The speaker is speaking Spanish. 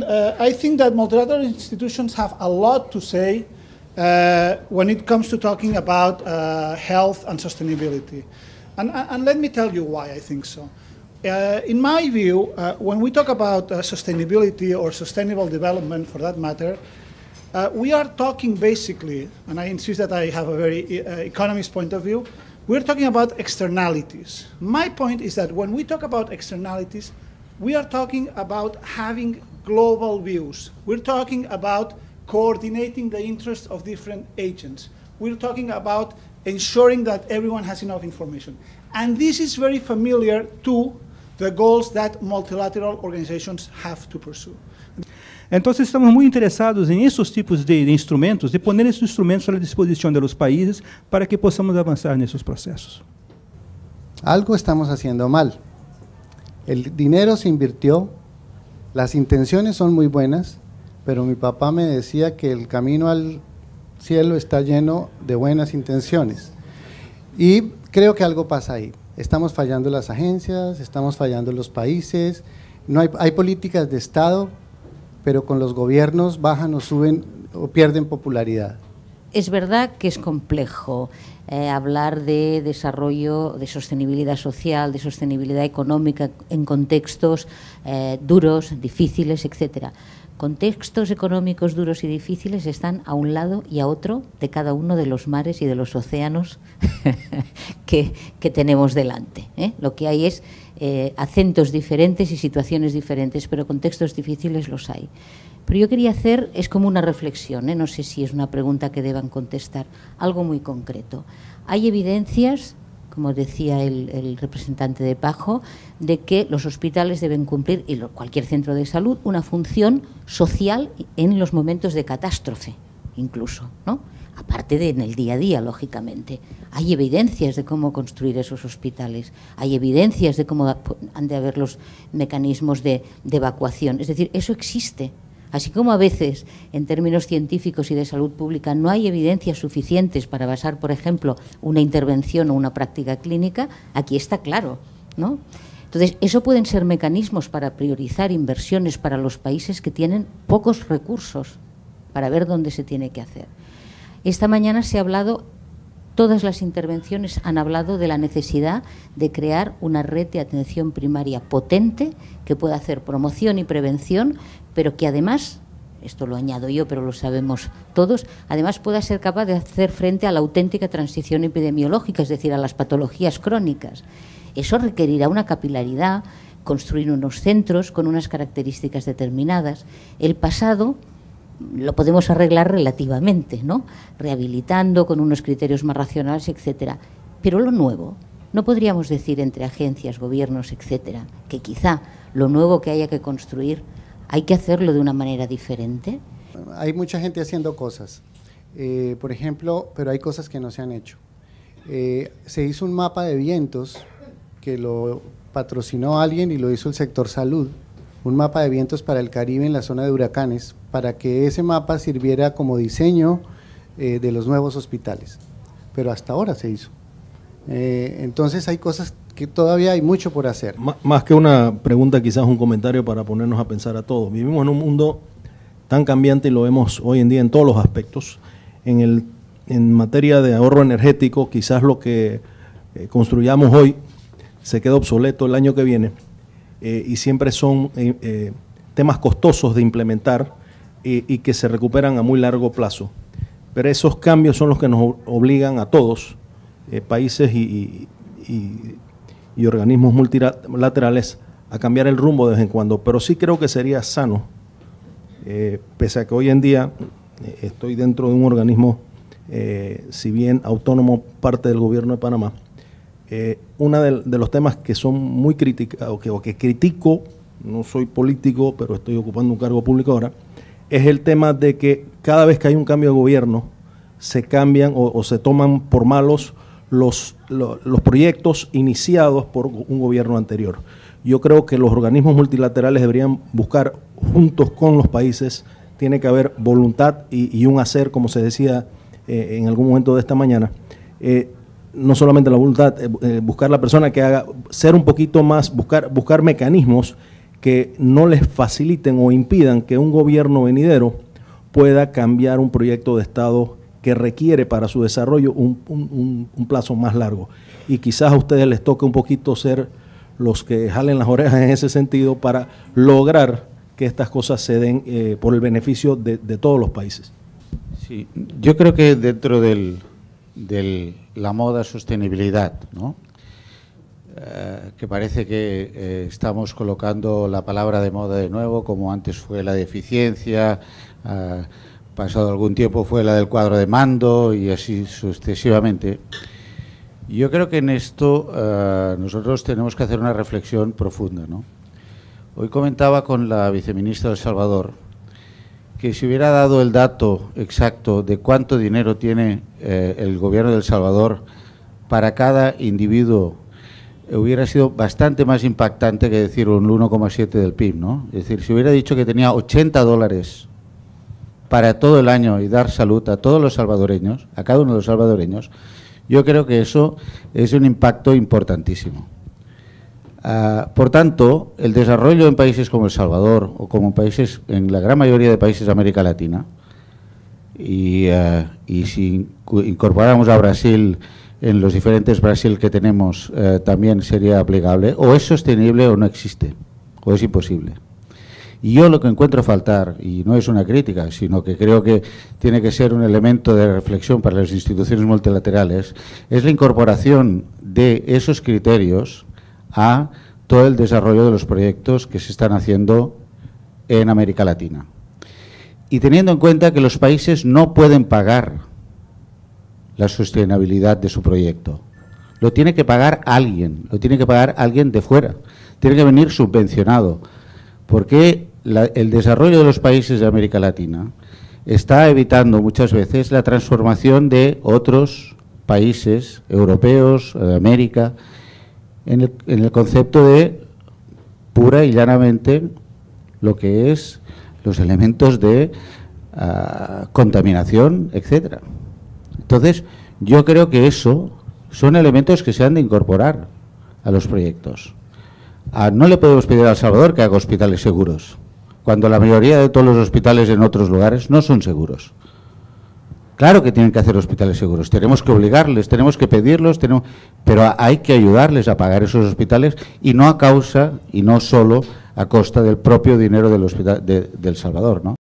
I think that multilateral institutions have a lot to say when it comes to talking about health and sustainability. And let me tell you why I think so. In my view, when we talk about sustainability or sustainable development for that matter, we are talking basically, and I insist that I have a very economist point of view, we're talking about externalities. My point is that when we talk about externalities, we are talking about having global views. We're talking about coordinating the interests of different agents. We're talking about ensuring that everyone has enough information. And this is very familiar to the goals that multilateral organizations have to pursue. Entonces estamos muy interesados en esos tipos de instrumentos, de poner esos instrumentos a la disposición de los países para que podamos avanzar en esos procesos. Algo estamos haciendo mal. El dinero se invirtió, las intenciones son muy buenas, pero mi papá me decía que el camino al cielo está lleno de buenas intenciones. Y creo que algo pasa ahí. Estamos fallando las agencias, estamos fallando los países, no hay políticas de Estado, pero con los gobiernos bajan o suben o pierden popularidad. Es verdad que es complejo hablar de desarrollo, de sostenibilidad social, de sostenibilidad económica en contextos duros, difíciles, etcétera. Contextos económicos duros y difíciles están a un lado y a otro de cada uno de los mares y de los océanos que tenemos delante. Lo que hay es acentos diferentes y situaciones diferentes, pero contextos difíciles los hay. Pero yo quería hacer, es como una reflexión, no sé si es una pregunta que deban contestar, algo muy concreto. Hay evidencias, como decía el representante de Pajo, de que los hospitales deben cumplir, y cualquier centro de salud, una función social en los momentos de catástrofe, incluso, ¿no? Aparte de en el día a día, lógicamente. Hay evidencias de cómo construir esos hospitales, hay evidencias de cómo han de haber los mecanismos de evacuación, es decir, eso existe. Así como a veces, en términos científicos y de salud pública, no hay evidencias suficientes para basar, por ejemplo, una intervención o una práctica clínica, aquí está claro, ¿no? Entonces, eso pueden ser mecanismos para priorizar inversiones para los países que tienen pocos recursos para ver dónde se tiene que hacer. Esta mañana se ha hablado, todas las intervenciones han hablado de la necesidad de crear una red de atención primaria potente que pueda hacer promoción y prevención, pero que además, esto lo añado yo, pero lo sabemos todos, además pueda ser capaz de hacer frente a la auténtica transición epidemiológica, es decir, a las patologías crónicas. Eso requerirá una capilaridad, construir unos centros con unas características determinadas. El pasado lo podemos arreglar relativamente, ¿no? Rehabilitando con unos criterios más racionales, etcétera. Pero lo nuevo, no podríamos decir entre agencias, gobiernos, etcétera, que quizá lo nuevo que haya que construir hay que hacerlo de una manera diferente. Hay mucha gente haciendo cosas, por ejemplo, pero hay cosas que no se han hecho. Se hizo un mapa de vientos que lo patrocinó alguien y lo hizo el sector salud, un mapa de vientos para el Caribe en la zona de huracanes, para que ese mapa sirviera como diseño de los nuevos hospitales, pero hasta ahora se hizo. Entonces hay cosas que todavía hay mucho por hacer. Más que una pregunta, quizás un comentario para ponernos a pensar a todos. Vivimos en un mundo tan cambiante y lo vemos hoy en día en todos los aspectos. En materia de ahorro energético, quizás lo que construyamos hoy se queda obsoleto el año que viene y siempre son temas costosos de implementar y que se recuperan a muy largo plazo. Pero esos cambios son los que nos obligan a todos, países y organismos multilaterales, a cambiar el rumbo de vez en cuando. Pero sí creo que sería sano, pese a que hoy en día estoy dentro de un organismo, si bien autónomo, parte del gobierno de Panamá, uno de los temas que son muy criticados, o que critico, no soy político, pero estoy ocupando un cargo público ahora, es el tema de que cada vez que hay un cambio de gobierno, se cambian o se toman por malos los proyectos iniciados por un gobierno anterior. Yo creo que los organismos multilaterales deberían buscar juntos con los países, tiene que haber voluntad y un hacer, como se decía en algún momento de esta mañana, no solamente la voluntad, buscar la persona que haga, ser un poquito más, buscar mecanismos que no les faciliten o impidan que un gobierno venidero pueda cambiar un proyecto de Estado que requiere para su desarrollo un plazo más largo. Y quizás a ustedes les toque un poquito ser los que jalen las orejas en ese sentido para lograr que estas cosas se den por el beneficio de todos los países. Sí, yo creo que dentro de la moda sostenibilidad, ¿no? Que parece que estamos colocando la palabra de moda de nuevo, como antes fue la de eficiencia, pasado algún tiempo fue la del cuadro de mando y así sucesivamente. Yo creo que en esto nosotros tenemos que hacer una reflexión profunda, ¿no? Hoy comentaba con la viceministra de El Salvador que si hubiera dado el dato exacto de cuánto dinero tiene el gobierno de El Salvador para cada individuo, hubiera sido bastante más impactante que decir un 1,7 del PIB, ¿no? Es decir, si hubiera dicho que tenía $80 para todo el año y dar salud a todos los salvadoreños, a cada uno de los salvadoreños, yo creo que eso es un impacto importantísimo. Por tanto, el desarrollo en países como El Salvador o como países, en la gran mayoría de países de América Latina, y si incorporáramos a Brasil en los diferentes Brasil que tenemos, también sería aplicable, o es sostenible o no existe, o es imposible. Y yo lo que encuentro faltar, y no es una crítica, sino que creo que tiene que ser un elemento de reflexión para las instituciones multilaterales, es la incorporación de esos criterios a todo el desarrollo de los proyectos que se están haciendo en América Latina. Y teniendo en cuenta que los países no pueden pagar la sostenibilidad de su proyecto. Lo tiene que pagar alguien, lo tiene que pagar alguien de fuera. Tiene que venir subvencionado. Porque el desarrollo de los países de América Latina está evitando muchas veces la transformación de otros países europeos, de América, en el concepto de pura y llanamente lo que es los elementos de contaminación, etcétera. Entonces, yo creo que eso son elementos que se han de incorporar a los proyectos. No le podemos pedir a El Salvador que haga hospitales seguros, cuando la mayoría de todos los hospitales en otros lugares no son seguros. Claro que tienen que hacer hospitales seguros, tenemos que obligarles, tenemos que pedirlos, pero hay que ayudarles a pagar esos hospitales y no a causa, y no solo a costa del propio dinero del hospital de El Salvador, ¿no?